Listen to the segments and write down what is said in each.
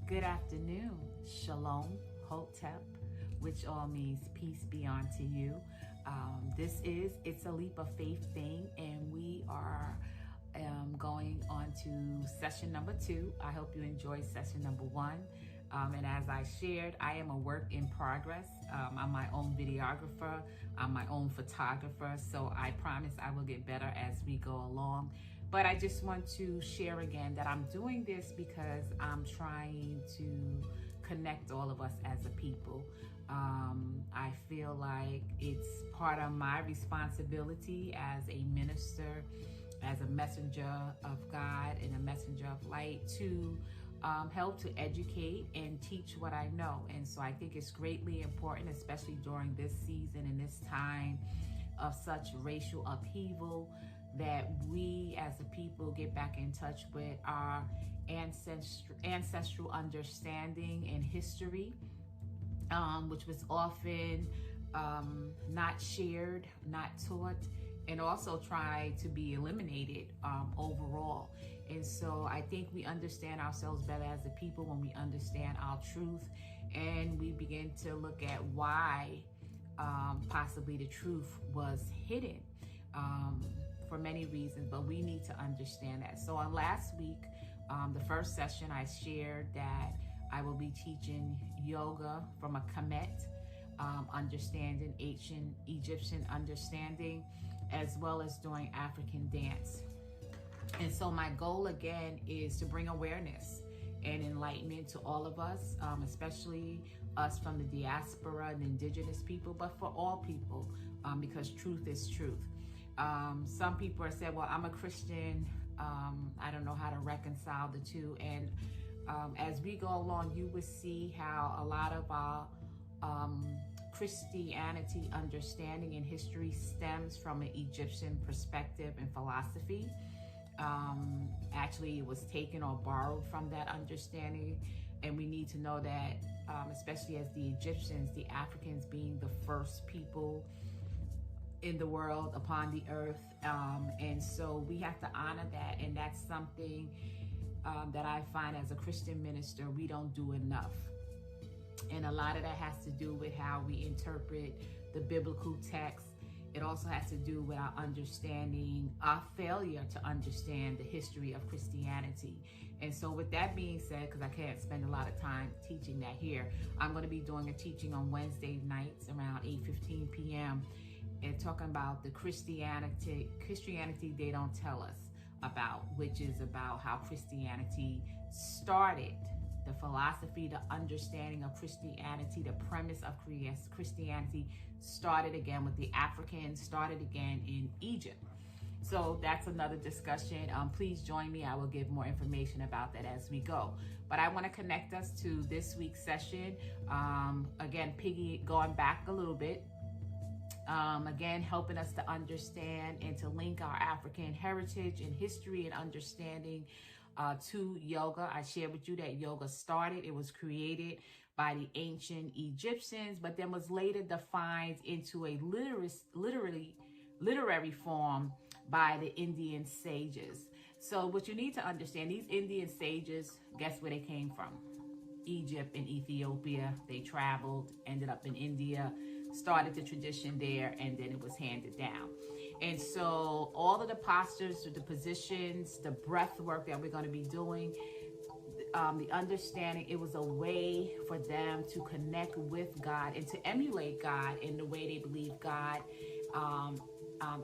Good afternoon. Shalom, Hotep, which all means peace be unto you. It's a leap of faith thing, and we are going on to session number 2. I hope you enjoyed session number 1. And as I shared, I am a work in progress. I'm my own videographer. I'm my own photographer. So I promise I will get better as we go along. But I just want to share again that I'm doing this because I'm trying to connect all of us as a people. I feel like it's part of my responsibility as a minister, as a messenger of God and a messenger of light to help to educate and teach what I know. And so I think it's greatly important, especially during this season and this time of such racial upheaval, that we as a people get back in touch with our ancestral understanding and history, which was often not shared, not taught, and also try to be eliminated overall. And so I think we understand ourselves better as a people when we understand our truth, and we begin to look at why possibly the truth was hidden for many reasons, but we need to understand that. So on last week, the first session, I shared that I will be teaching yoga from a Kemet understanding, ancient Egyptian understanding, as well as doing African dance. And so my goal again is to bring awareness and enlightenment to all of us, especially us from the diaspora and indigenous people, but for all people, because truth is truth. Some people have said, well, I'm a Christian, I don't know how to reconcile the two. And as we go along, you will see how a lot of our Christianity understanding and history stems from an Egyptian perspective and philosophy. Actually, it was taken or borrowed from that understanding. And we need to know that, especially as the Egyptians, the Africans being the first people in the world upon the earth. And so we have to honor that. And that's something that I find as a Christian minister, we don't do enough. And a lot of that has to do with how we interpret the biblical text. It also has to do with our understanding, our failure to understand the history of Christianity. And so with that being said, because I can't spend a lot of time teaching that here, I'm going to be doing a teaching on Wednesday nights around 8:15 p.m. and talking about the Christianity they don't tell us about, which is about how Christianity started. The philosophy, the understanding of Christianity, the premise of Christianity started again with the Africans, started again in Egypt. So that's another discussion. Please join me. I will give more information about that as we go. But I want to connect us to this week's session. Again, going back a little bit. Again, helping us to understand and to link our African heritage and history and understanding to yoga. I shared with you that yoga started. It was created by the ancient Egyptians, but then was later defined into a literary form by the Indian sages. So what you need to understand, these Indian sages, guess where they came from? Egypt and Ethiopia. They traveled, ended up in India, started the tradition there, and then it was handed down. And so all of the postures, the positions, the breath work that we're going to be doing, the understanding, it was a way for them to connect with God and to emulate God in the way they believe God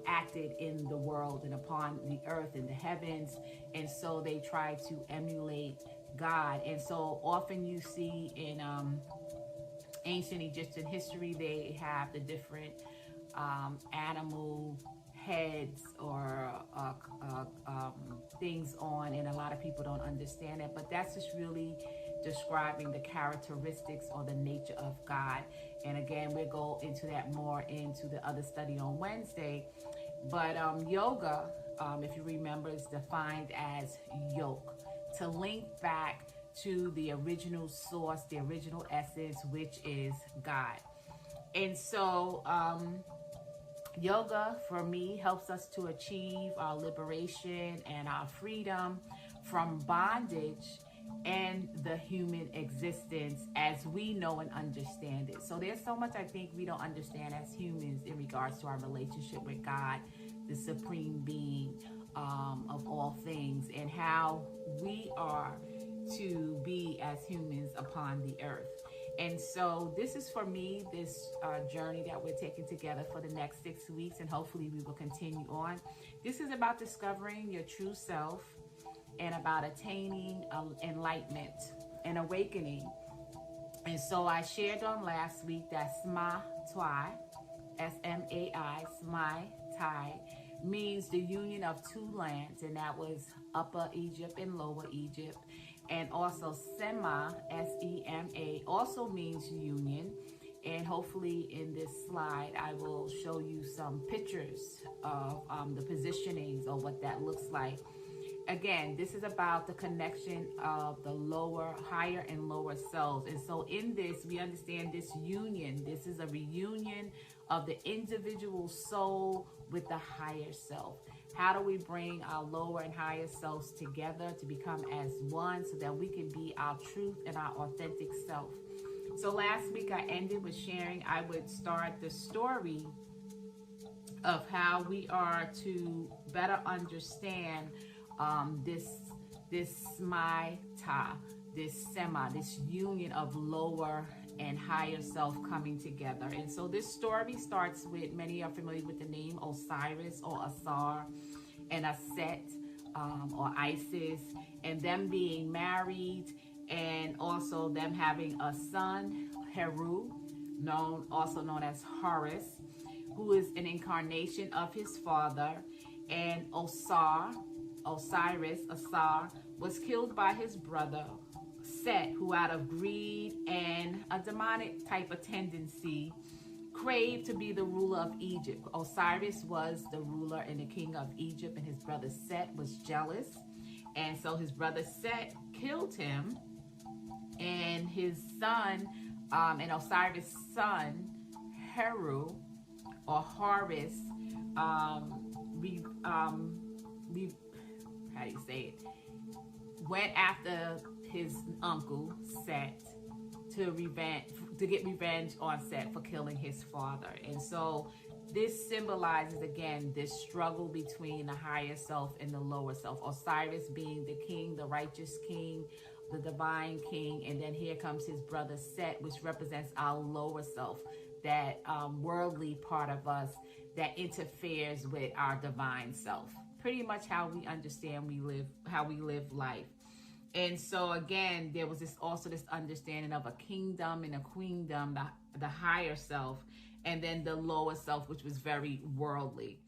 acted in the world and upon the earth and the heavens. And so they try to emulate God. And so often you see in ancient Egyptian history, they have the different animal heads or things on, and a lot of people don't understand it, but that's just really describing the characteristics or the nature of God. And again, we'll go into that more into the other study on Wednesday. But yoga, if you remember, is defined as yoke, to link back to the original source, the original essence, which is God. And so yoga for me helps us to achieve our liberation and our freedom from bondage and the human existence as we know and understand it. So there's so much I think we don't understand as humans in regards to our relationship with God, the supreme being of all things, and how we are to be as humans upon the earth. And so this is for me, this journey that we're taking together for the next 6 weeks, and hopefully we will continue on. This is about discovering your true self and about attaining enlightenment and awakening. And so I shared on last week that Smai, S-M-A-I, Smai, Tai, means the union of two lands, and that was Upper Egypt and Lower Egypt. And also Sema, S-E-M-A, also means union. And hopefully in this slide, I will show you some pictures of the positionings or what that looks like. Again, this is about the connection of the lower, higher, and lower selves. And so in this, we understand this union. This is a reunion of the individual soul with the higher self. How do we bring our lower and higher selves together to become as one so that we can be our truth and our authentic self? So last week I ended with sharing I would start the story of how we are to better understand this Smai Ta, this Sema, this union of lower and higher self coming together. And so this story starts with, many are familiar with the name Osiris or Asar and Aset or Isis, and them being married, and also them having a son, Heru, also known as Horus, who is an incarnation of his father. And Osiris, Asar, was killed by his brother, Set, who out of greed and a demonic type of tendency craved to be the ruler of Egypt. Osiris was the ruler and the king of Egypt, and his brother Set was jealous. And so his brother Set killed him, and his son, and Osiris' son, Heru, or Horus, how do you say it, went after his uncle Set to get revenge on Set for killing his father. And so this symbolizes again this struggle between the higher self and the lower self. Osiris being the king, the righteous king, the divine king, and then here comes his brother Set, which represents our lower self, that worldly part of us that interferes with our divine self. Pretty much how we understand how we live life. And so again, there was also this understanding of a kingdom and a queendom, the higher self, and then the lower self, which was very worldly.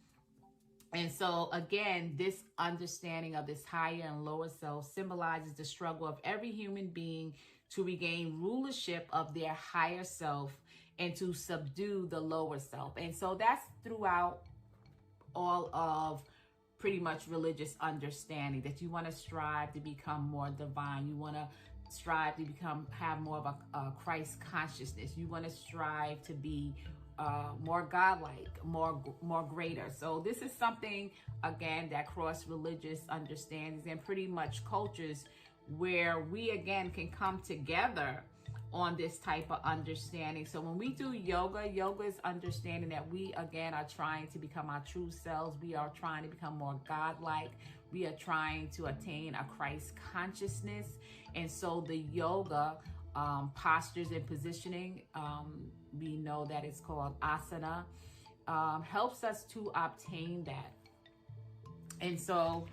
And so again, this understanding of this higher and lower self symbolizes the struggle of every human being to regain rulership of their higher self and to subdue the lower self. And so that's throughout all of pretty much religious understanding, that you want to strive to become more divine. You want to strive to have more of a Christ consciousness. You want to strive to be more godlike, more greater. So this is something, again, that cross religious understandings and pretty much cultures where we again can come together on this type of understanding. So when we do yoga, yoga is understanding that we again are trying to become our true selves. We are trying to become more godlike. We are trying to attain a Christ consciousness. And so the yoga postures and positioning, we know that it's called asana, helps us to obtain that. And so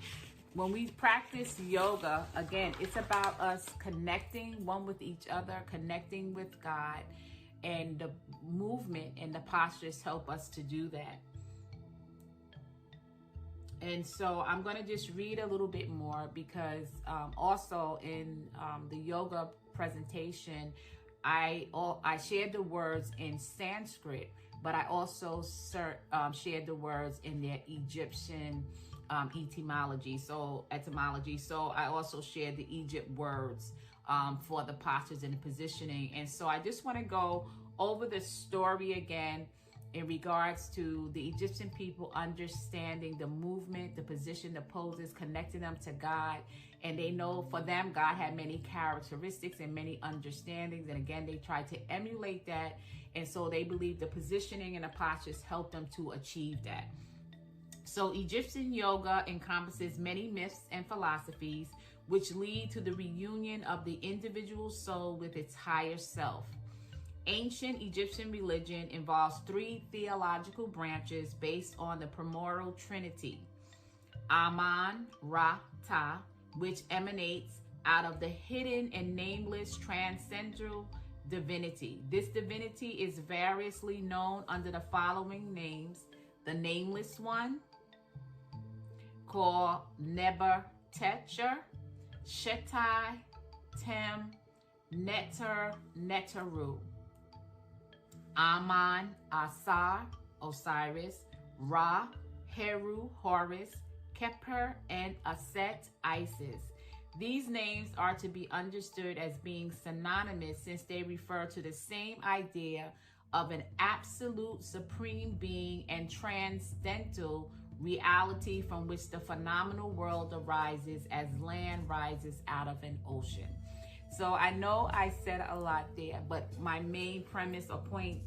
when we practice yoga, again, it's about us connecting one with each other, connecting with God, and the movement and the postures help us to do that. And so I'm going to just read a little bit more, because also in the yoga presentation, I shared the words in Sanskrit, but I also shared the words in their Egyptian etymology. So I also shared the Egypt words for the postures and the positioning. And so I just want to go over the story again in regards to the Egyptian people understanding the movement, the position, the poses, connecting them to God. And they know for them, God had many characteristics and many understandings. And again, they tried to emulate that. And so they believe the positioning and the postures helped them to achieve that. So Egyptian yoga encompasses many myths and philosophies which lead to the reunion of the individual soul with its higher self. Ancient Egyptian religion involves 3 theological branches based on the primordial trinity: Amun, Ra, Ta, which emanates out of the hidden and nameless transcendental divinity. This divinity is variously known under the following names: the Nameless One, called Neber-Techer, Shetai, Tem, Neter, Neteru. Amun, Asar, Osiris; Ra, Heru, Horus; Keper, and Aset, Isis. These names are to be understood as being synonymous since they refer to the same idea of an absolute supreme being and transcendental reality from which the phenomenal world arises as land rises out of an ocean. So I know I said a lot there, but my main premise or point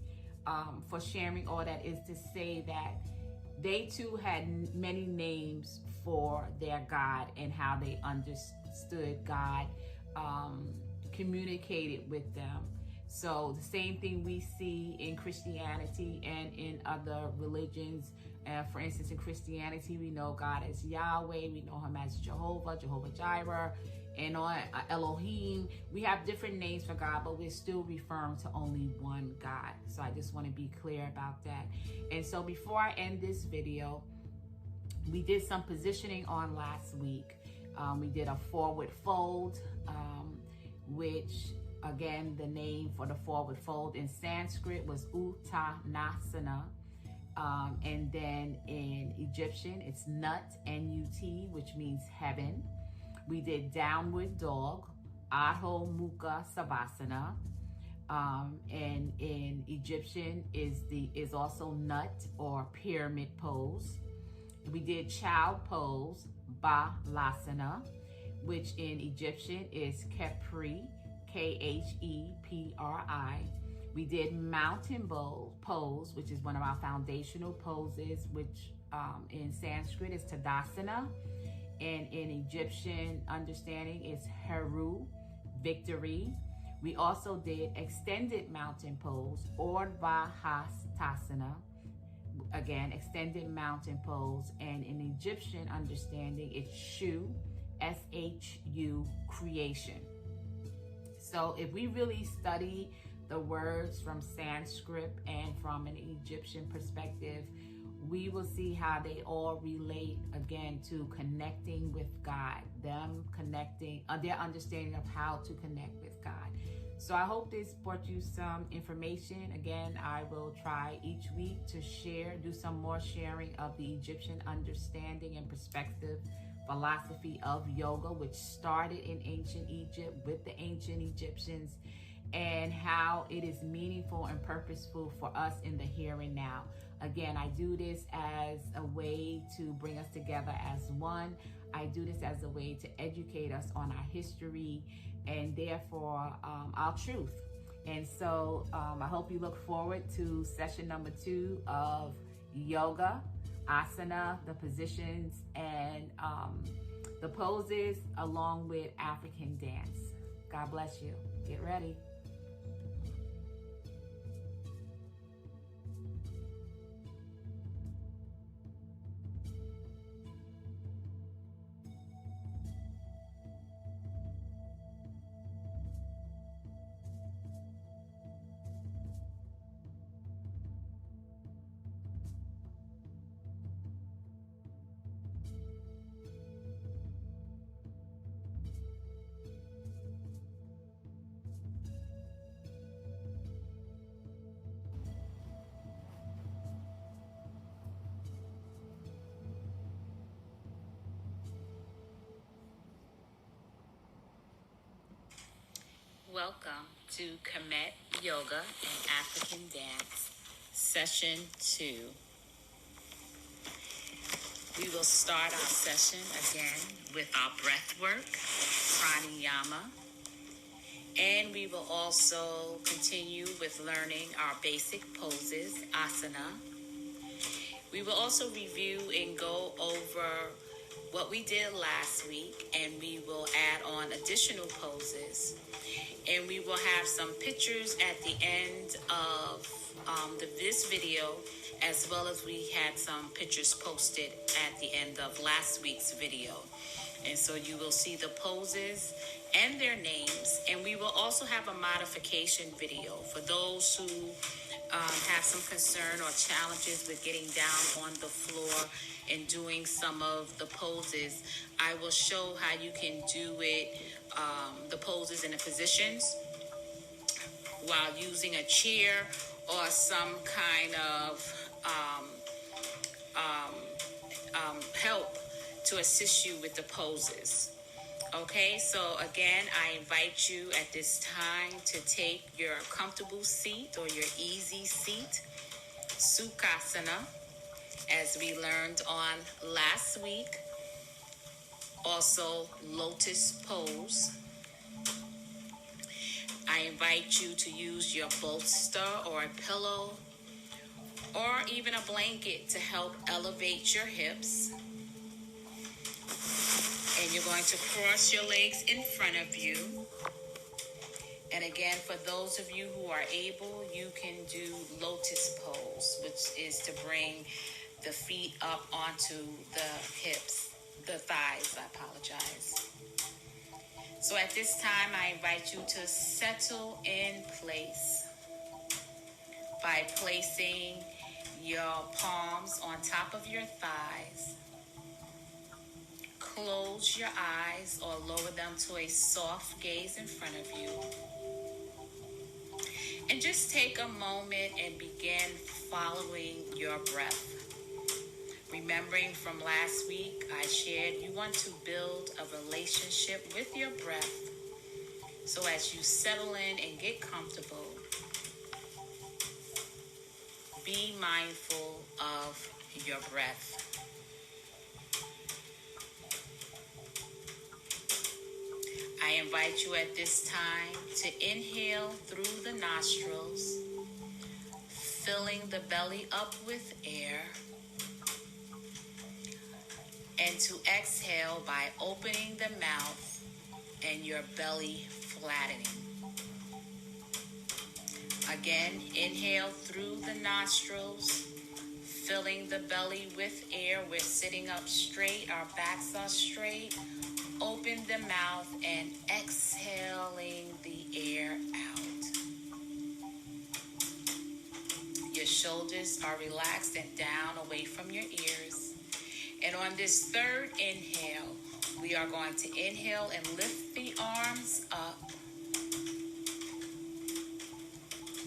for sharing all that is to say that they too had many names for their God and how they understood God, communicated with them. So the same thing we see in Christianity and in other religions. For instance, in Christianity, we know God as Yahweh, we know him as Jehovah, Jehovah Jireh, and on Elohim. We have different names for God, but we're still referring to only one God. So I just want to be clear about that. And so before I end this video, we did some positioning on last week. We did a forward fold, which again, the name for the forward fold in Sanskrit was Uttanasana. And then in Egyptian, it's Nut, N-U-T, which means heaven. We did downward dog, Adho Mukha Savasana. And in Egyptian is also nut or pyramid pose. We did child pose, Balasana, which in Egyptian is Khepri, Khepri. We did mountain pose, which is one of our foundational poses, which in Sanskrit is Tadasana. And in Egyptian understanding is Heru, victory. We also did extended mountain pose, Urdhva-hastasana. Again, extended mountain pose. And in Egyptian understanding, it's Shu, S-H-U, creation. So if we really study the words from Sanskrit and from an Egyptian perspective, we will see how they all relate again to connecting with God, them connecting, their understanding of how to connect with God. So I hope this brought you some information. Again, I will try each week to do some more sharing of the Egyptian understanding and perspective philosophy of yoga, which started in ancient Egypt with the ancient Egyptians, and how it is meaningful and purposeful for us in the here and now. Again, I do this as a way to bring us together as one. I do this as a way to educate us on our history and therefore our truth. And so I hope you look forward to session number 2 of yoga, asana, the positions, and the poses, along with African dance. God bless you. Get ready. Welcome to Kemet Yoga and African Dance. Session 2. We will start our session again with our breath work, pranayama, and we will also continue with learning our basic poses, asana. We will also review and go over what we did last week, and we will add on additional poses. And we will have some pictures at the end of this video, as well as we had some pictures posted at the end of last week's video. And so you will see the poses and their names. And we will also have a modification video for those who have some concern or challenges with getting down on the floor and doing some of the poses. I will show how you can do it, the poses and the positions, while using a chair or some kind of help to assist you with the poses. Okay, so again, I invite you at this time to take your comfortable seat or your easy seat, Sukhasana, as we learned on last week. Also, lotus pose. I invite you to use your bolster or a pillow or even a blanket to help elevate your hips. And you're going to cross your legs in front of you. And again, for those of you who are able, you can do lotus pose, which is to bring the feet up onto the hips, the thighs, I apologize. So at this time, I invite you to settle in place by placing your palms on top of your thighs. Close your eyes or lower them to a soft gaze in front of you. And just take a moment and begin following your breath. Remembering from last week, I shared you want to build a relationship with your breath. So as you settle in and get comfortable, be mindful of your breath. I invite you at this time to inhale through the nostrils, filling the belly up with air, and to exhale by opening the mouth and your belly flattening. Again, inhale through the nostrils, filling the belly with air. We're sitting up straight, our backs are straight. Open the mouth and exhaling the air out. Your shoulders are relaxed and down away from your ears. And on this third inhale, we are going to inhale and lift the arms up.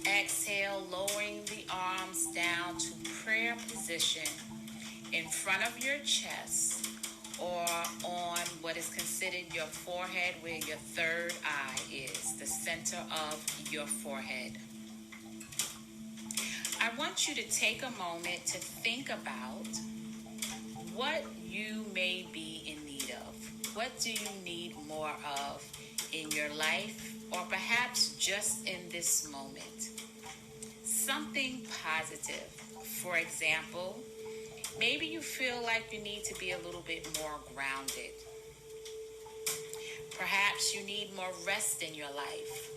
Exhale, lowering the arms down to prayer position in front of your chest or on what is considered your forehead, where your third eye is, the center of your forehead. I want you to take a moment to think about what you may be in need of. What do you need more of in your life, or perhaps just in this moment? Something positive. For example, maybe you feel like you need to be a little bit more grounded. Perhaps you need more rest in your life.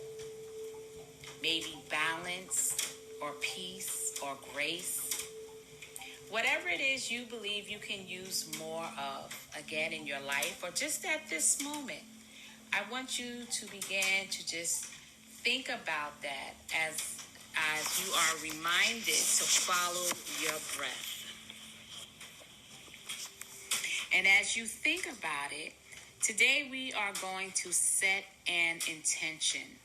Maybe balance or peace or grace. Whatever it is you believe you can use more of, again, in your life or just at this moment, I want you to begin to just think about that as you are reminded to follow your breath. And as you think about it, today we are going to set an intention.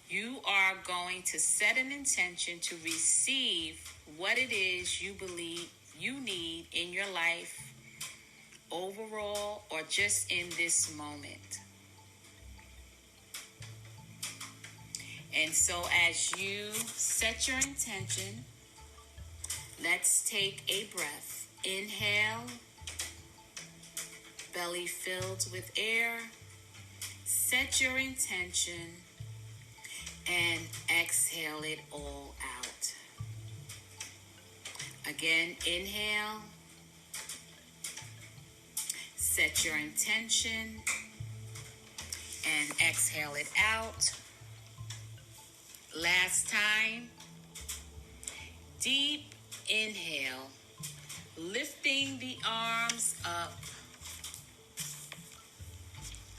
You are going to set an intention to receive what it is you believe you need in your life, overall, or just in this moment. And so as you set your intention, let's take a breath. Inhale, belly filled with air. Set your intention and exhale it all out. Again, inhale. Set your intention and exhale it out. Last time. Deep inhale, lifting the arms up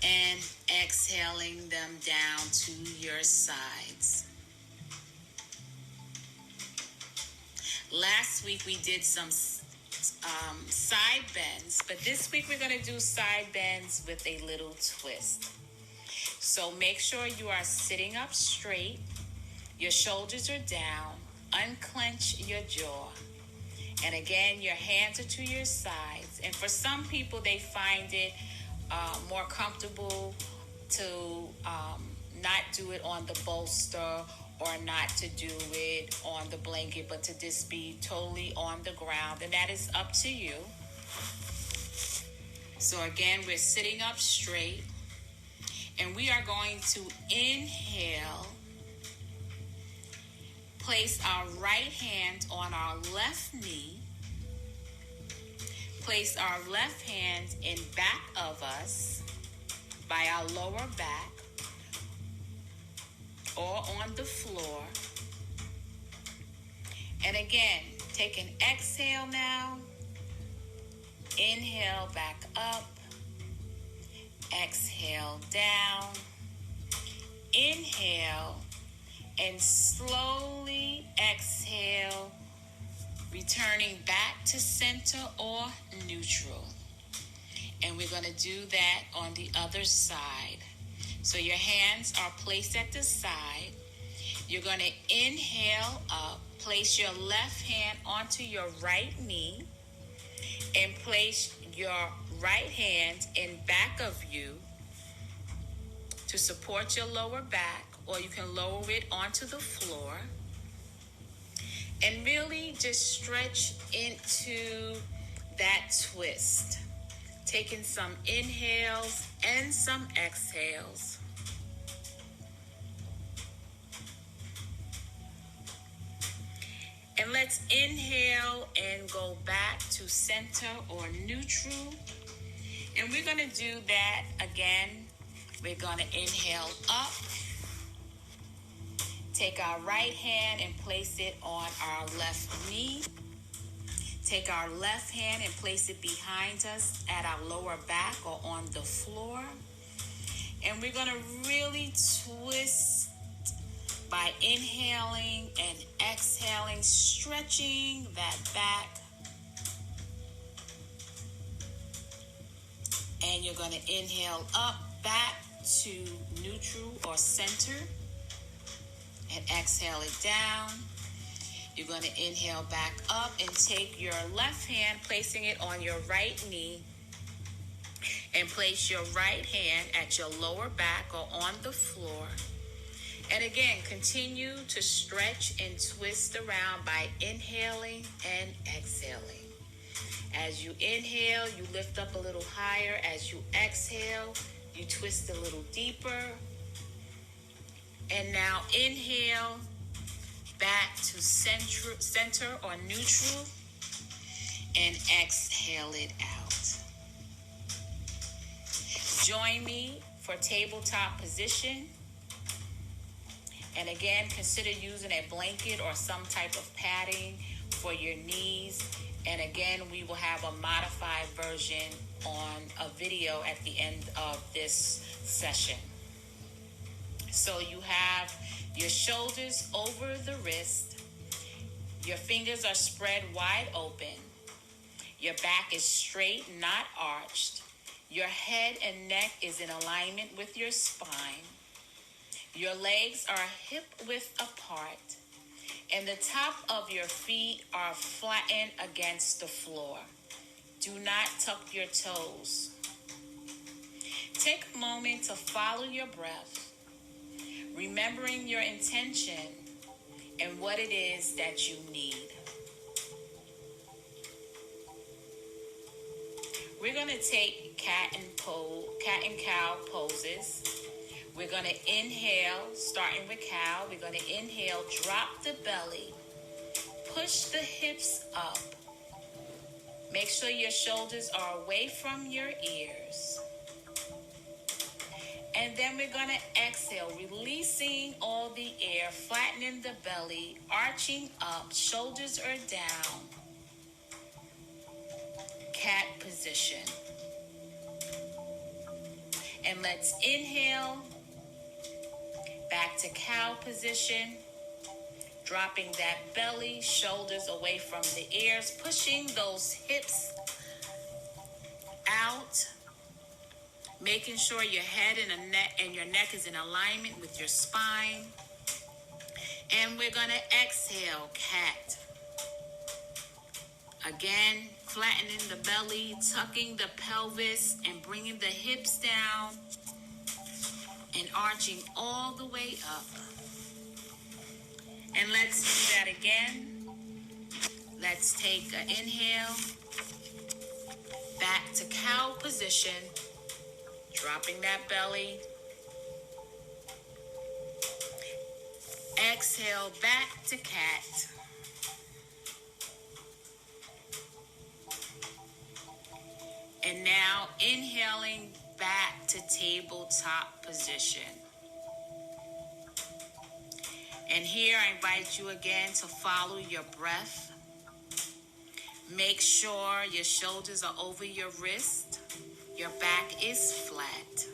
and exhaling them down to your sides. Last week we did some side bends, but this week we're going to do side bends with a little twist. So make sure you are sitting up straight, your shoulders are down, unclench your jaw. And again, your hands are to your sides. And for some people, they find it more comfortable to not do it on the bolster or not to do it on the blanket, but to just be totally on the ground. And that is up to you. So again, we're sitting up straight. And we are going to inhale. Place our right hand on our left knee. Place our left hand in back of us by our lower back or on the floor. And again, take an exhale now. Inhale back up. Exhale down. Inhale. And slowly exhale, returning back to center or neutral. And we're going to do that on the other side. So your hands are placed at the side. You're going to inhale up, place your left hand onto your right knee, and place your right hand in back of you to support your lower back. Or you can lower it onto the floor and really just stretch into that twist. Taking some inhales and some exhales. And let's inhale and go back to center or neutral. And we're going to do that again. We're going to inhale up. Take our right hand and place it on our left knee. Take our left hand and place it behind us at our lower back or on the floor. And we're going to really twist by inhaling and exhaling, stretching that back. And you're going to inhale up, back to neutral or center. And exhale it down. You're going to inhale back up and take your left hand, placing it on your right knee, and place your right hand at your lower back or on the floor. And again, continue to stretch and twist around by inhaling and exhaling. As you inhale, you lift up a little higher. As you exhale, you twist a little deeper. And now inhale back to center or neutral, and exhale it out. Join me for tabletop position. And again, consider using a blanket or some type of padding for your knees. And again, we will have a modified version on a video at the end of this session. So you have your shoulders over the wrist. Your fingers are spread wide open. Your back is straight, not arched. Your head and neck is in alignment with your spine. Your legs are hip width apart. And the top of your feet are flattened against the floor. Do not tuck your toes. Take a moment to follow your breath. remembering your intention and what it is that you need. We're going to take cat and cow poses. We're going to inhale, starting with cow. We're going to inhale, drop the belly, push the hips up. Make sure your shoulders are away from your ears. And then we're going to exhale, releasing all the air, flattening the belly, arching up, shoulders are down. Cat position. And let's inhale, back to cow position, dropping that belly, shoulders away from the ears, pushing those hips out, making sure your head and your neck is in alignment with your spine. And we're going to exhale, cat. Again, flattening the belly, tucking the pelvis, and bringing the hips down and arching all the way up. And let's do that again. Let's take an inhale, back to cow position, dropping that belly. Exhale, back to cat. And now inhaling back to tabletop position. And here I invite you again to follow your breath. Make sure your shoulders are over your wrist. Your back is flat.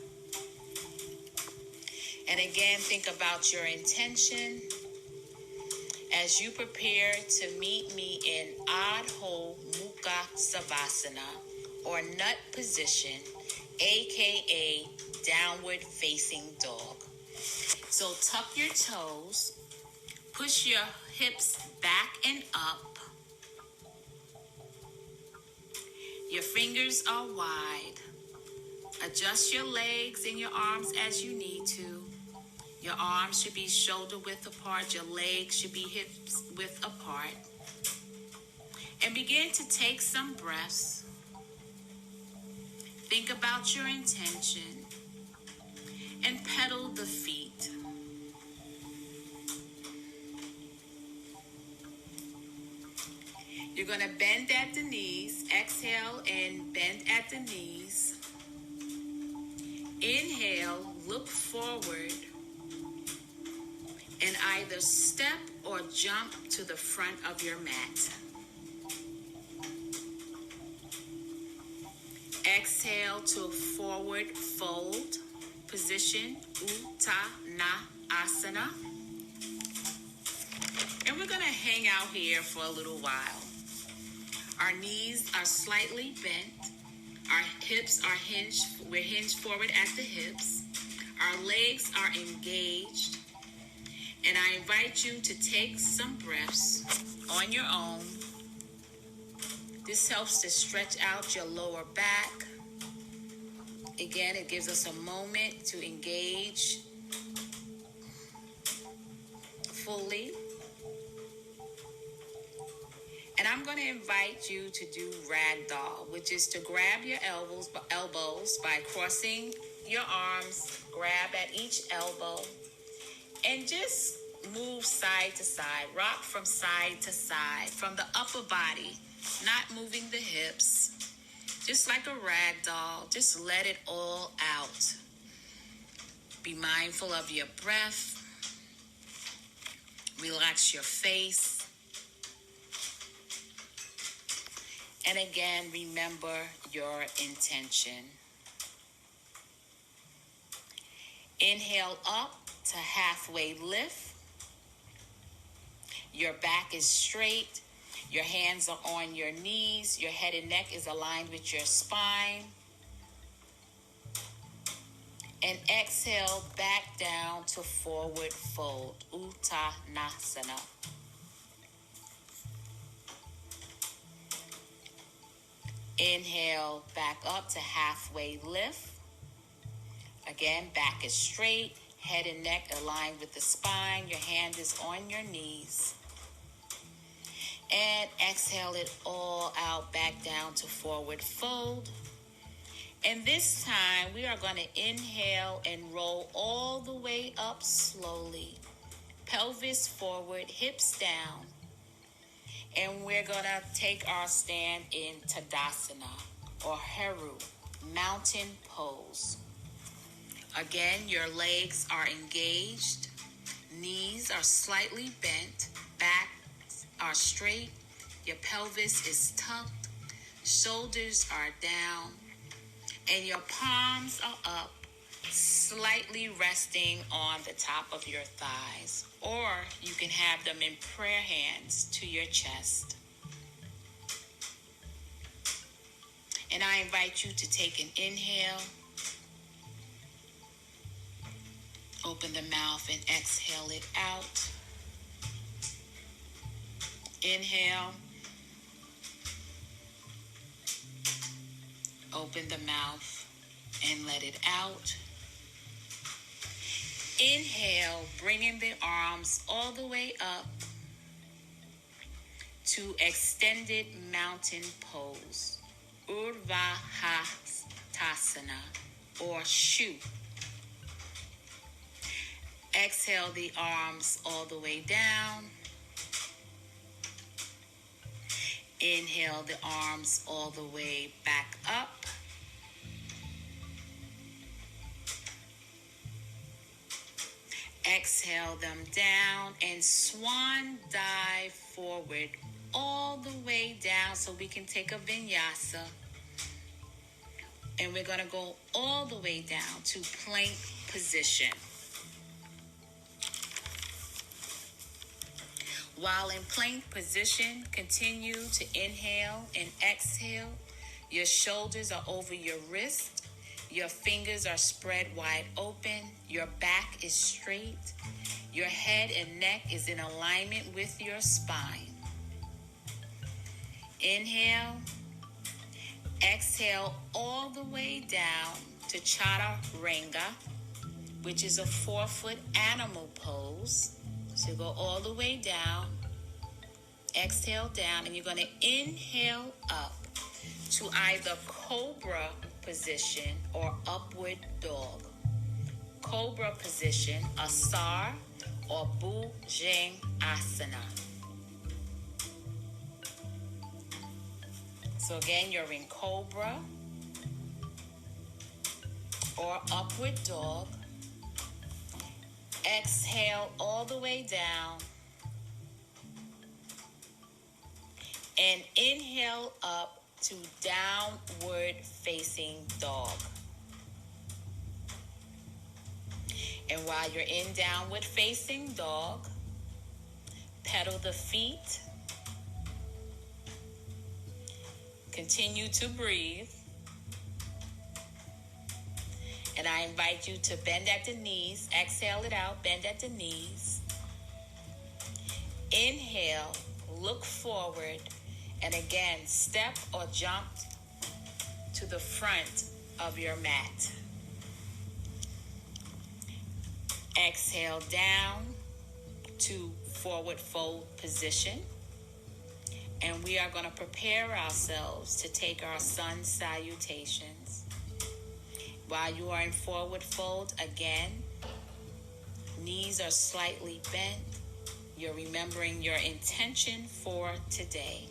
And again, think about your intention as you prepare to meet me in Adho Mukha Savasana, or nut position, aka downward facing dog. So tuck your toes, push your hips back and up. Your fingers are wide. Adjust your legs and your arms as you need to. Your arms should be shoulder width apart. Your legs should be hips width apart. And begin to take some breaths. Think about your intention and pedal the feet. You're going to bend at the knees. Exhale and bend at the knees. Inhale, look forward, and either step or jump to the front of your mat. Exhale to forward fold position, Uttanasana. And we're going to hang out here for a little while. Our knees are slightly bent. Our hips are hinged. We're hinged forward at the hips. Our legs are engaged. And I invite you to take some breaths on your own. This helps to stretch out your lower back. Again, it gives us a moment to engage fully. And I'm going to invite you to do ragdoll, which is to grab your elbows by crossing your arms, grab at each elbow, and just move side to side, rock from side to side, from the upper body, not moving the hips. Just like a rag doll, just let it all out. Be mindful of your breath. Relax your face. And again, remember your intention. Inhale up to halfway lift. Your back is straight. Your hands are on your knees. Your head and neck is aligned with your spine. And exhale back down to forward fold, Uttanasana. Inhale back up to halfway lift. Again, back is straight. Head and neck aligned with the spine. Your hand is on your knees. And exhale it all out, back down to forward fold. And this time we are going to inhale and roll all the way up slowly. Pelvis forward, hips down. And we're going to take our stand in Tadasana or Heru, mountain pose. Again, your legs are engaged. Knees are slightly bent. Back are straight. Your pelvis is tucked. Shoulders are down. And your palms are up, slightly resting on the top of your thighs. Or you can have them in prayer hands to your chest. And I invite you to take an inhale. Open the mouth and exhale it out. Inhale. Open the mouth and let it out. Inhale, bringing the arms all the way up to extended mountain pose, Urdhva Hastasana or Shu. Exhale the arms all the way down. Inhale the arms all the way back up. Exhale them down and swan dive forward all the way down so we can take a vinyasa. And we're going to go all the way down to plank position. While in plank position, continue to inhale and exhale. Your shoulders are over your wrist. Your fingers are spread wide open. Your back is straight. Your head and neck is in alignment with your spine. Inhale. Exhale all the way down to Chaturanga, which is a 4-foot animal pose. So go all the way down, exhale down, and you're going to inhale up to either cobra position or upward dog. Cobra position, Asar or Bhujang Asana. So again, you're in cobra or upward dog. Exhale all the way down. And inhale up to downward facing dog. And while you're in downward facing dog, pedal the feet. Continue to breathe. And I invite you to bend at the knees. Exhale it out. Bend at the knees. Inhale. Look forward. And again, step or jump to the front of your mat. Exhale down to forward fold position. And we are going to prepare ourselves to take our sun salutations. While you are in forward fold, again, knees are slightly bent. You're remembering your intention for today.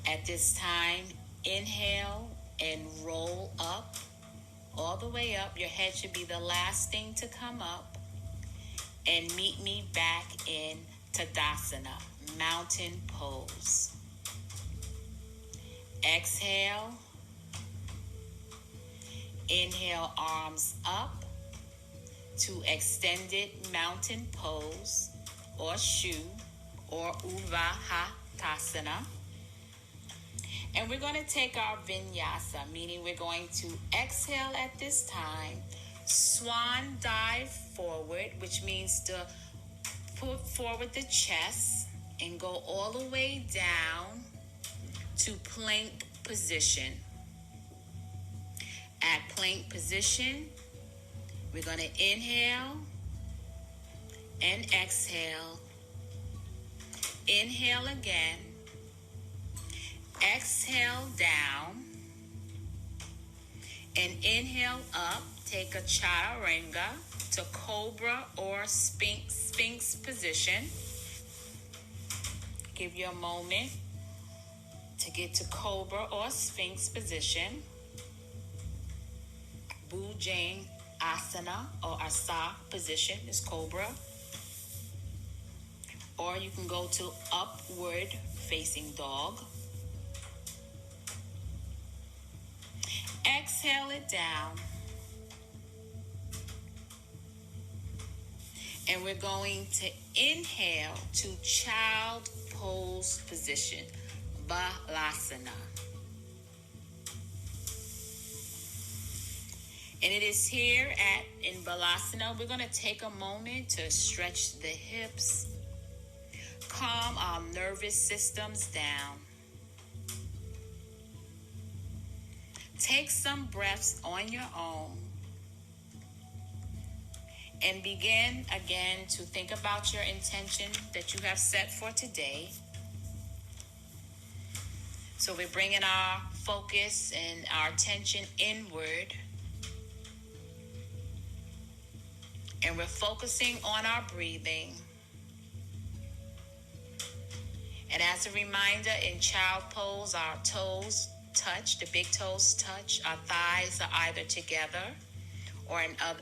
At this time, inhale and roll up, all the way up. Your head should be the last thing to come up. And meet me back in Tadasana, mountain pose. Exhale. Inhale, arms up to extended mountain pose or Shu or Urdhva Hastasana. And we're going to take our vinyasa, meaning we're going to exhale at this time, swan dive forward, which means to put forward the chest and go all the way down to plank position. at plank position. We're going to inhale and exhale. Inhale again. Exhale down. And inhale up. Take a chaturanga to cobra or sphinx position. Give you a moment to get to cobra or sphinx position. Bhujang asana or asa position is cobra. Or you can go to upward facing dog. Exhale it down. And we're going to inhale to child pose position, Balasana. And it is here in Balasana, we're going to take a moment to stretch the hips, calm our nervous systems down. Take some breaths on your own. And begin again to think about your intention that you have set for today. So we're bringing our focus and our attention inward. And we're focusing on our breathing. And as a reminder, in child pose, our toes touch, the big toes touch. Our thighs are either together, or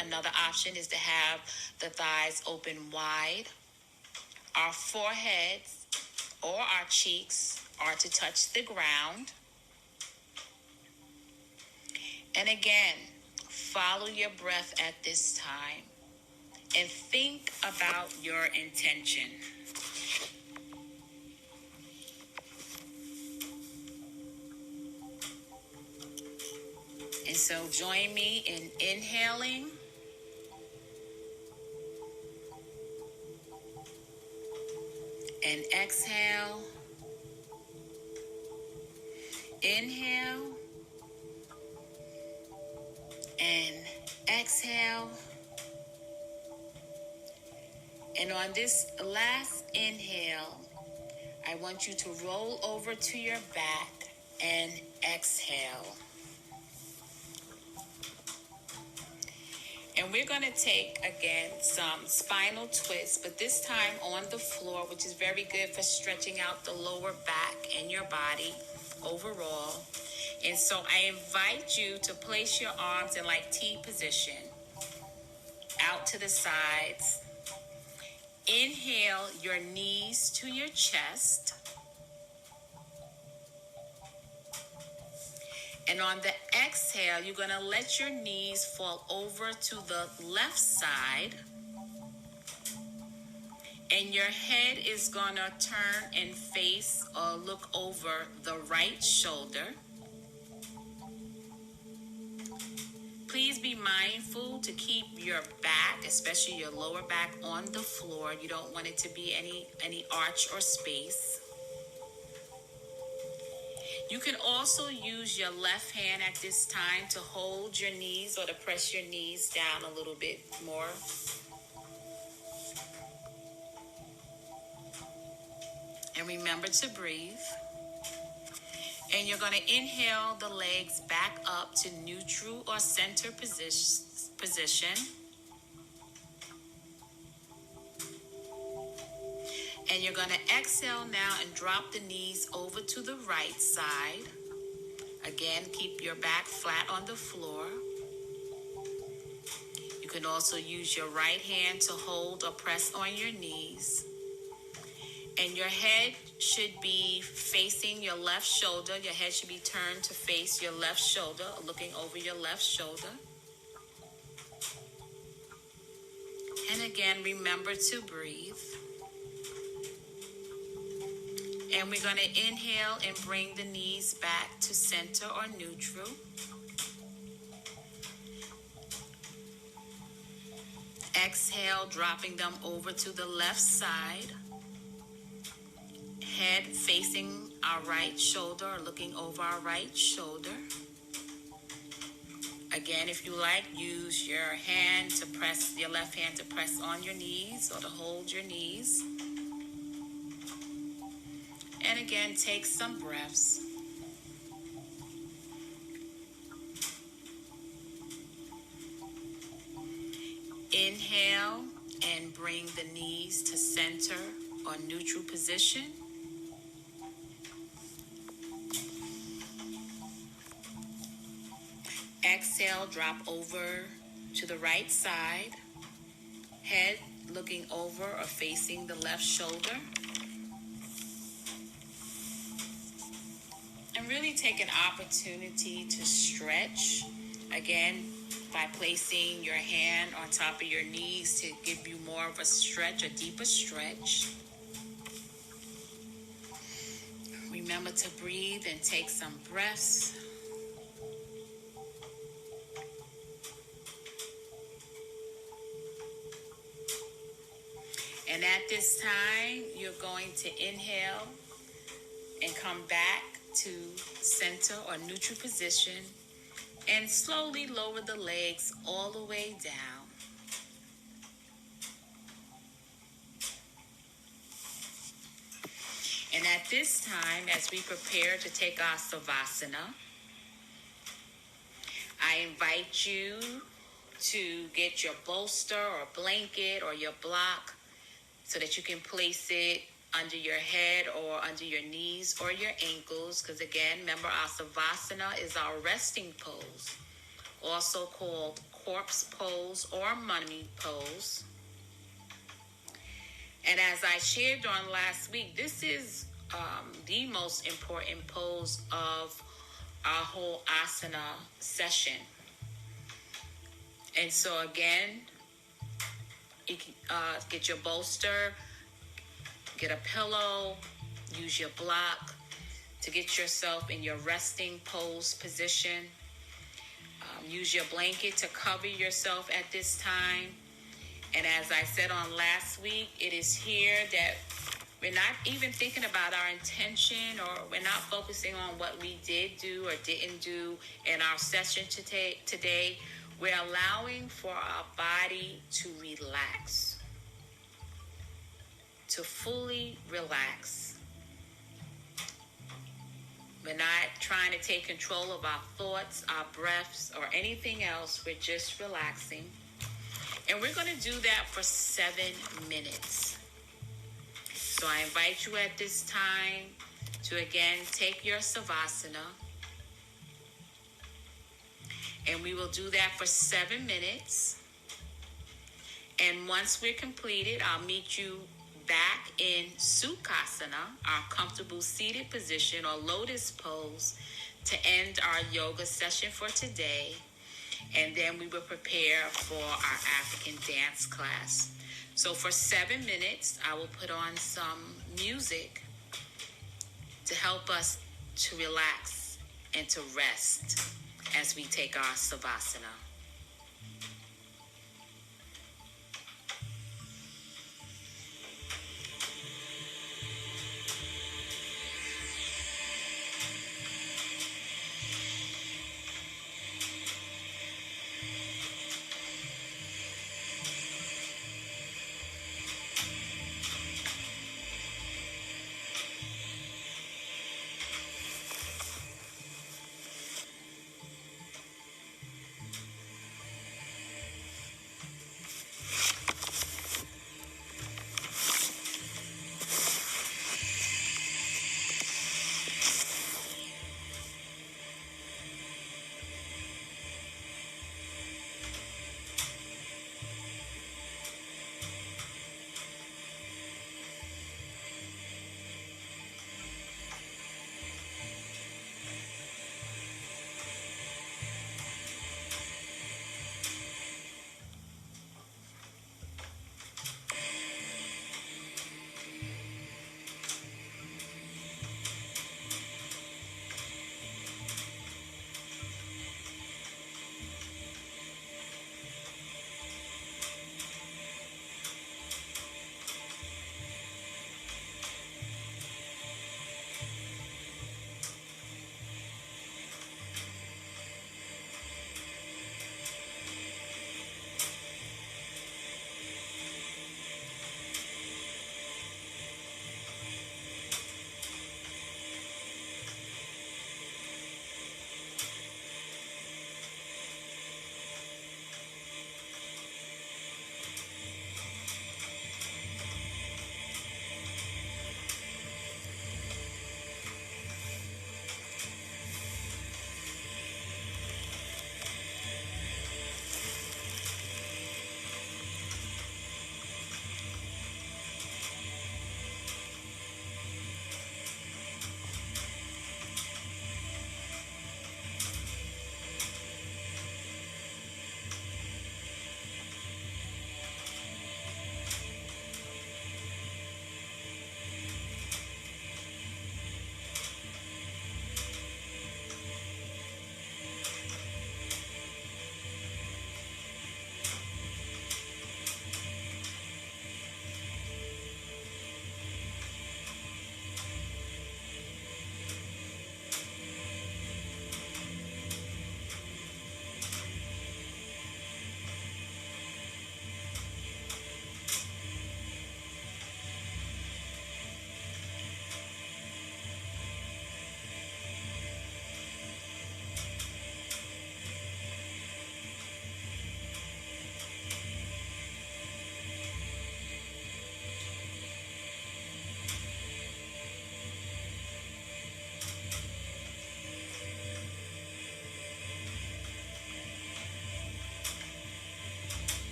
another option is to have the thighs open wide. Our foreheads or our cheeks are to touch the ground. And again, follow your breath at this time and think about your intention. And so join me in inhaling and exhale. Inhale and exhale. And on this last inhale, I want you to roll over to your back and exhale. And we're going to take, again, some spinal twists, but this time on the floor, which is very good for stretching out the lower back and your body overall. And so I invite you to place your arms in like T position, out to the sides. Inhale your knees to your chest. And on the exhale, you're going to let your knees fall over to the left side. And your head is going to turn and face or look over the right shoulder. Please be mindful to keep your back, especially your lower back, on the floor. You don't want it to be any arch or space. You can also use your left hand at this time to hold your knees or to press your knees down a little bit more. And remember to breathe. And you're going to inhale the legs back up to neutral or center position. And you're going to exhale now and drop the knees over to the right side. Again, keep your back flat on the floor. You can also use your right hand to hold or press on your knees. And your head should be facing your left shoulder. Your head should be turned to face your left shoulder, looking over your left shoulder. And again, remember to breathe. And we're going to inhale and bring the knees back to center or neutral. Exhale, dropping them over to the left side. Head facing our right shoulder or looking over our right shoulder. Again, if you like, use your hand to press, your left hand to press on your knees or to hold your knees. And again, take some breaths. Inhale and bring the knees to center or neutral position. Exhale, drop over to the right side, head looking over or facing the left shoulder. And really take an opportunity to stretch, again, by placing your hand on top of your knees to give you more of a stretch, a deeper stretch. Remember to breathe and take some breaths. And at this time, you're going to inhale and come back to center or neutral position and slowly lower the legs all the way down. And at this time, as we prepare to take our Savasana, I invite you to get your bolster or blanket or your block so that you can place it under your head or under your knees or your ankles. Because again, remember, our Savasana is our resting pose, also called corpse pose or mummy pose. And as I shared on last week, this is the most important pose of our whole asana session. And so again, you can get your bolster, get a pillow, use your block to get yourself in your resting pose position. Use your blanket to cover yourself at this time. And as I said on last week, it is here that we're not even thinking about our intention, or we're not focusing on what we did do or didn't do in our session today. We're allowing for our body to relax, to fully relax. We're not trying to take control of our thoughts, our breaths, or anything else. We're just relaxing. And we're going to do that for 7 minutes. So I invite you at this time to again take your Savasana. And we will do that for 7 minutes. And once we're completed, I'll meet you back in Sukhasana, our comfortable seated position or lotus pose, to end our yoga session for today. And then we will prepare for our African dance class. So for 7 minutes, I will put on some music to help us to relax and to rest as we take our Savasana.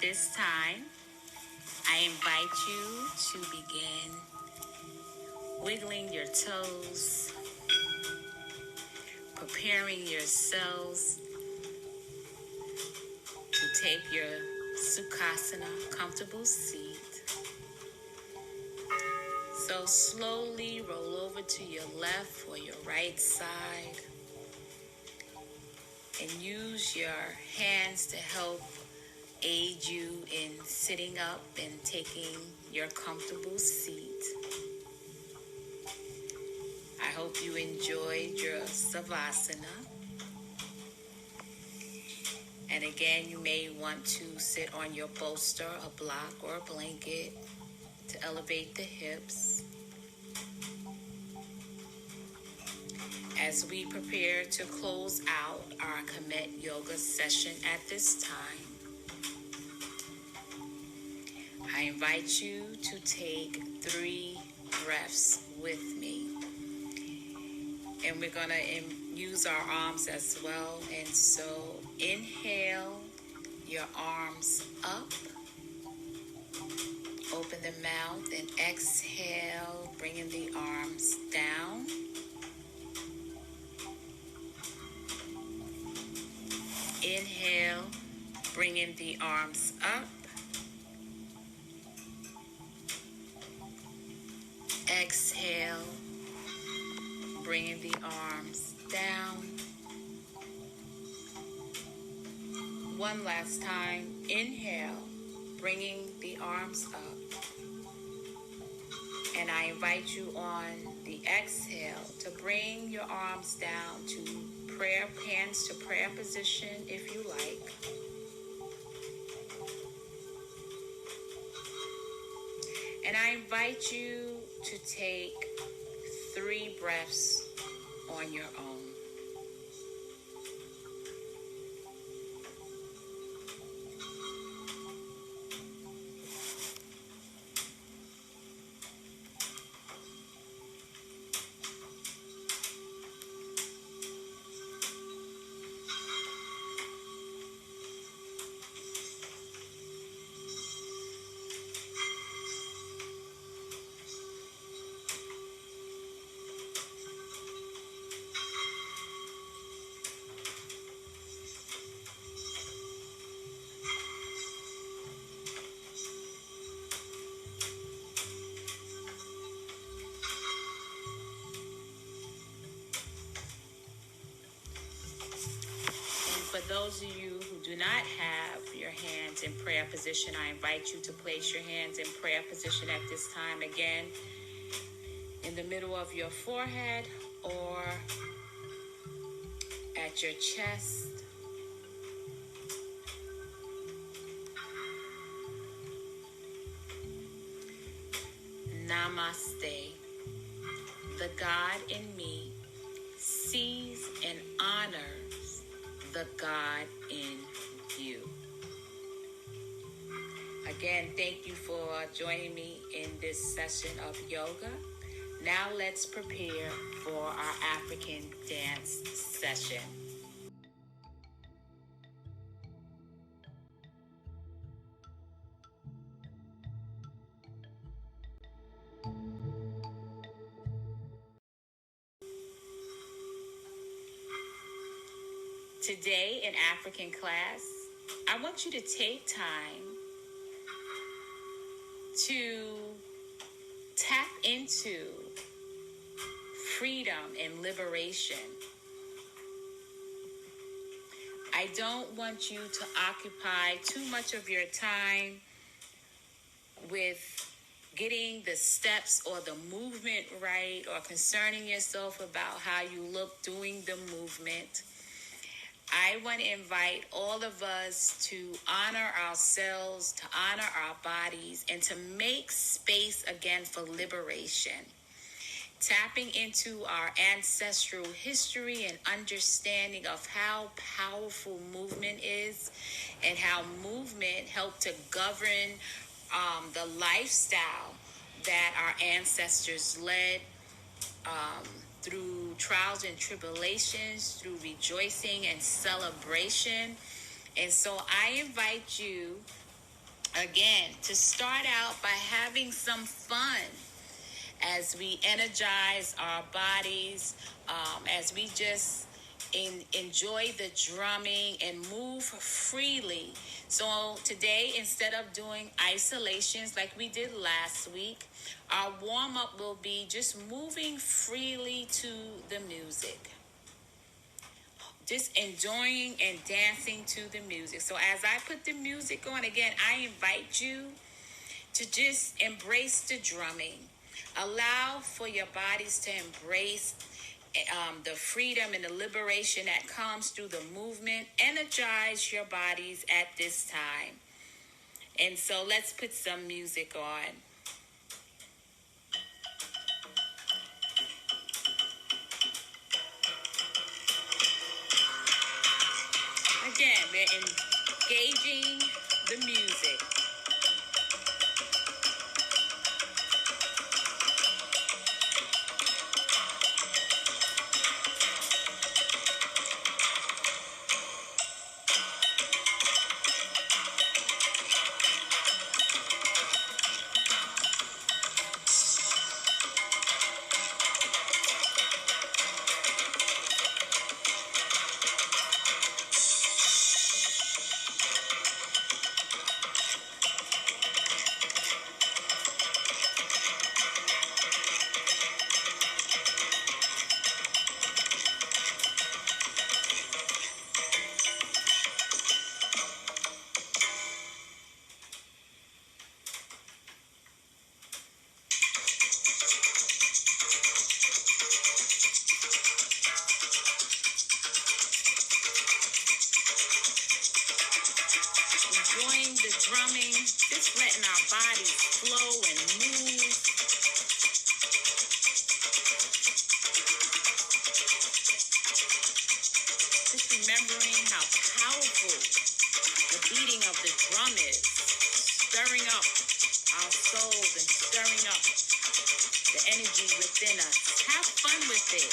this time, I invite you to begin wiggling your toes, preparing yourselves to take your Sukhasana, comfortable seat. So slowly roll over to your left or your right side and use your hands to help aid you in sitting up and taking your comfortable seat. I hope you enjoyed your Savasana. And again, you may want to sit on your bolster, a block, or a blanket to elevate the hips. As we prepare to close out our Kemet yoga session at this time, I invite you to take 3 breaths with me. And we're going to use our arms as well. And so inhale your arms up. Open the mouth and exhale, bringing the arms down. Inhale, bringing the arms up. Exhale, bringing the arms down. One last time. Inhale, bringing the arms up. And I invite you on the exhale to bring your arms down to prayer, hands to prayer position if you like. And I invite you to take 3 breaths on your own. For those of you who do not have your hands in prayer position, I invite you to place your hands in prayer position at this time. Again, in the middle of your forehead or at your chest. Namaste. The God in me sees and honors the God in you. Again, thank you for joining me in this session of yoga. Now let's prepare for our African dance session. Today in African class, I want you to take time to tap into freedom and liberation. I don't want you to occupy too much of your time with getting the steps or the movement right or concerning yourself about how you look doing the movement. I want to invite all of us to honor ourselves, to honor our bodies, and to make space again for liberation. Tapping into our ancestral history and understanding of how powerful movement is and how movement helped to govern the lifestyle that our ancestors led through trials and tribulations, through rejoicing and celebration. And so I invite you Again, to start out by having some fun as we energize our bodies, as we just enjoy the drumming and move freely. So today, instead of doing isolations like we did last week, our warm-up will be just moving freely to the music. Just enjoying and dancing to the music. So as I put the music on, again, I invite you to just embrace the drumming. Allow for your bodies to embrace the freedom and the liberation that comes through the movement. Energize your bodies at this time. And so let's put some music on. Again, we're engaging the music. Enjoying the drumming, just letting our bodies flow and move. Just remembering how powerful the beating of the drum is, stirring up our souls and stirring up the energy within us. Have fun with it.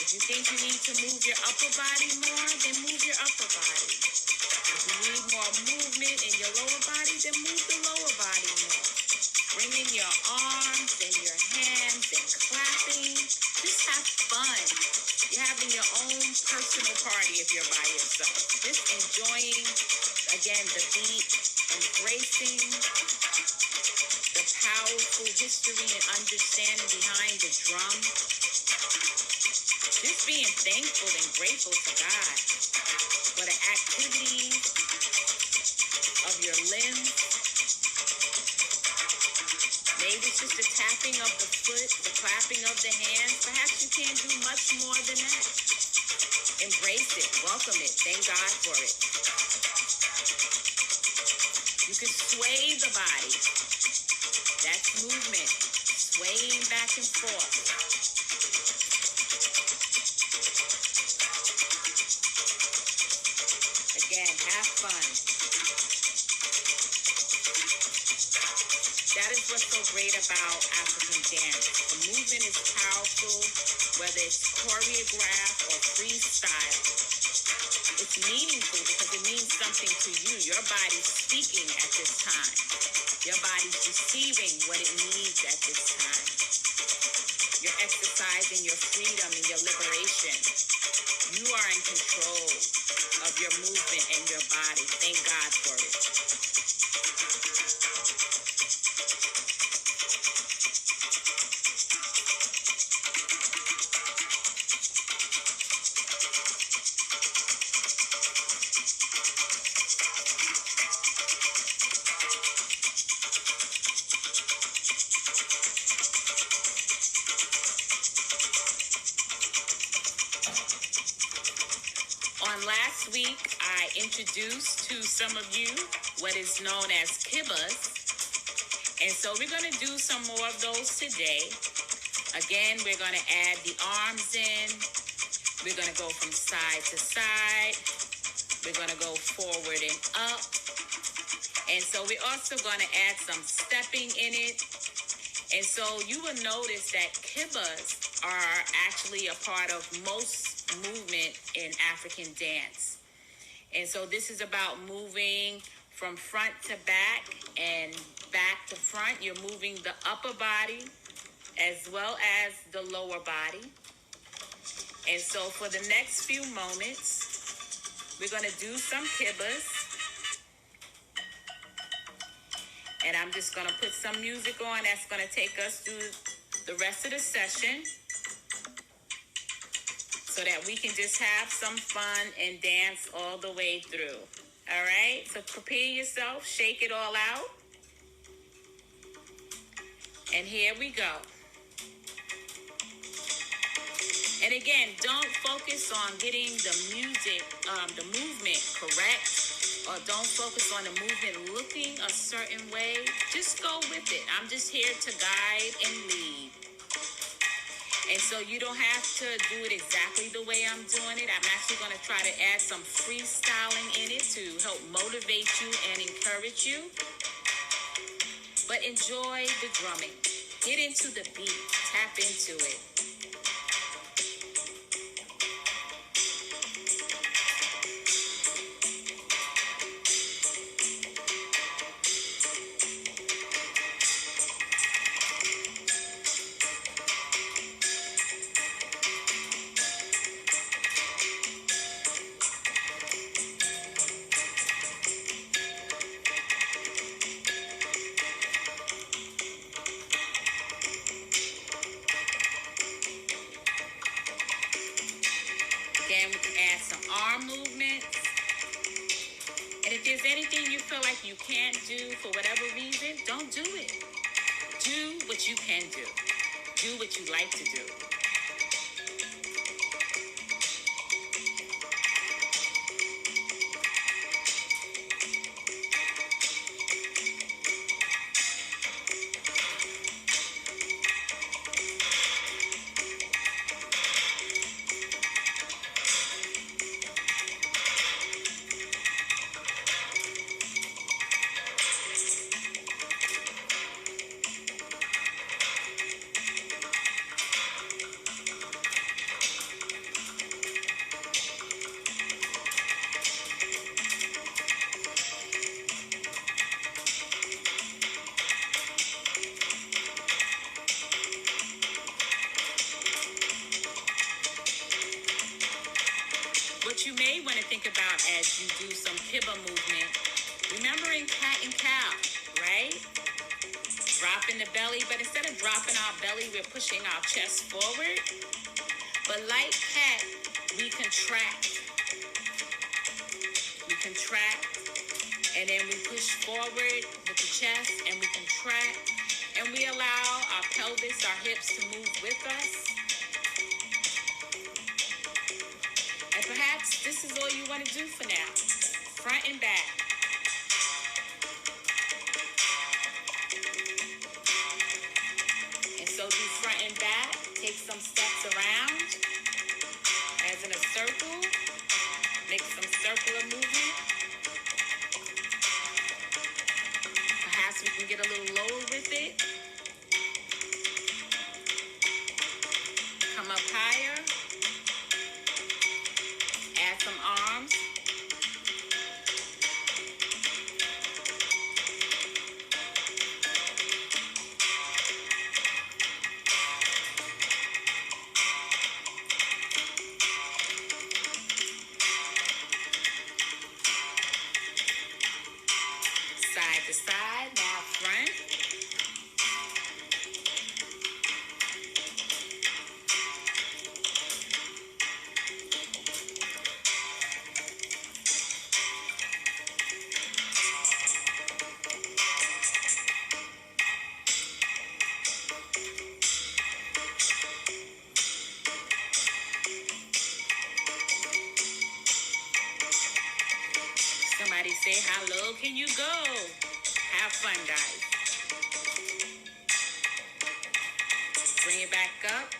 If you think you need to move your upper body more, then move your upper body. If you need more movement in your lower body, then move the lower body more. Bringing your arms and your hands and clapping. Just have fun. You're having your own personal party if you're by yourself. Just enjoying, again, the beat, embracing the powerful history and understanding behind the drum. Just being thankful and grateful to God for the activity of your limbs. Maybe it's just the tapping of the foot, the clapping of the hands. Perhaps you can't do much more than that. Embrace it, welcome it, thank God for it. You can sway the body. That's movement, swaying back and forth. Again, have fun. That is what's so great about African dance. The movement is powerful, whether it's choreographed or freestyle. It's meaningful because it means something to you. Your body's speaking at this time. Your body's receiving what it needs at this time. You're exercising your freedom and your liberation. You are in control of your movement and your body. Thank God for it. Last week, I introduced to some of you what is known as kibbas. And so we're going to do some more of those today. Again, we're going to add the arms in. We're going to go from side to side. We're going to go forward and up. And so we're also going to add some stepping in it. And so you will notice that kibbas are actually a part of most movement in African dance. And so this is about moving from front to back and back to front. You're moving the upper body as well as the lower body. And so for the next few moments, we're going to do some kibbas. And I'm just going to put some music on that's going to take us through the rest of the session so that we can just have some fun and dance all the way through. All right? So prepare yourself. Shake it all out. And here we go. And again, don't focus on getting the music, the movement correct, or don't focus on the movement looking a certain way. Just go with it. I'm just here to guide and lead. And so you don't have to do it exactly the way I'm doing it. I'm actually going to try to add some freestyling in it to help motivate you and encourage you. But enjoy the drumming. Get into the beat. Tap into it. Again, we can add some arm movements. And if there's anything you feel like you can't do for whatever reason, don't do it. Do what you can do. Do what you like to do. What you may want to think about as you do some kibba movement, remembering cat and cow, right? Dropping the belly, but instead of dropping our belly, we're pushing our chest forward. But like cat, we contract. We contract, and then we push forward with the chest, and we contract, and we allow our pelvis, our hips to move with us. And perhaps this is all you want to do for now, front and back. And so do front and back, take some steps around, as in a circle, make some circular movement. Perhaps we can get a little lower with it. Come up higher. Add some arms. Side to side, now front. Somebody say, how low can you go? Have fun, guys. Bring it back up.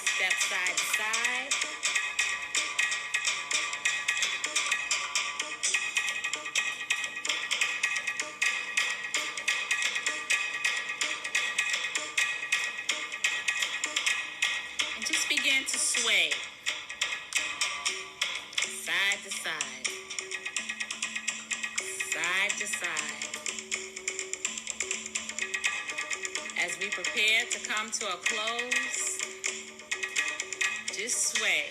Step side to side. And just begin we prepare to come to a close, just sway.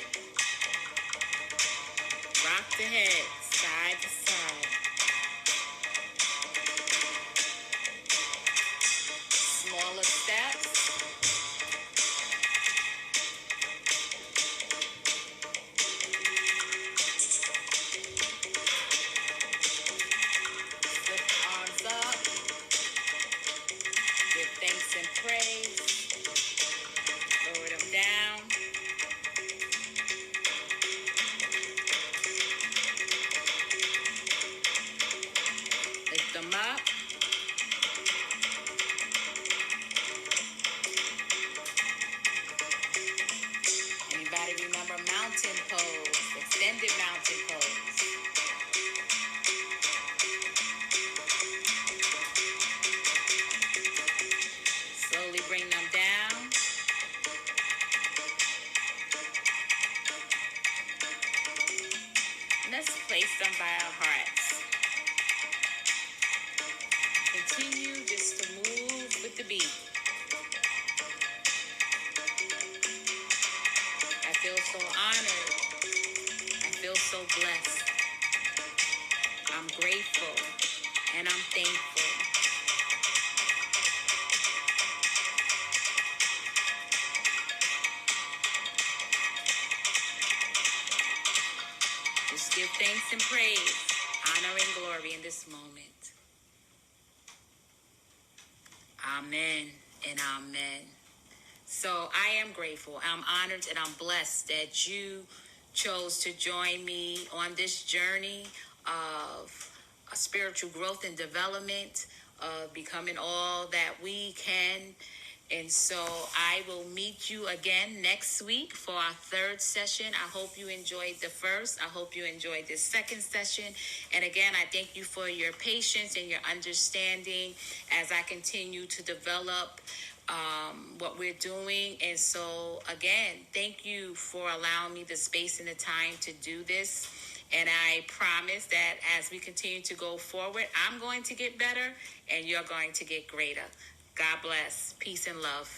Rock the head side to side. Smaller steps. Lift arms up. Give thanks and praise. Lower them down. Lift them up. Anybody remember mountain pose? Extended mountain pose. Slowly bring them down. Let's place them by our hearts. Continue just to move with the beat. I feel so honored. I feel so blessed. I'm grateful and I'm thankful. Just give thanks and praise, honor and glory in this moment. Amen and amen. So I am grateful. I'm honored and I'm blessed that you chose to join me on this journey of spiritual growth and development, of becoming all that we can. And so I will meet you again next week for our third session. I hope you enjoyed the first. I hope you enjoyed this second session. And again, I thank you for your patience and your understanding as I continue to develop what we're doing. And so again, thank you for allowing me the space and the time to do this. And I promise that as we continue to go forward, I'm going to get better and you're going to get greater. God bless. Peace and love.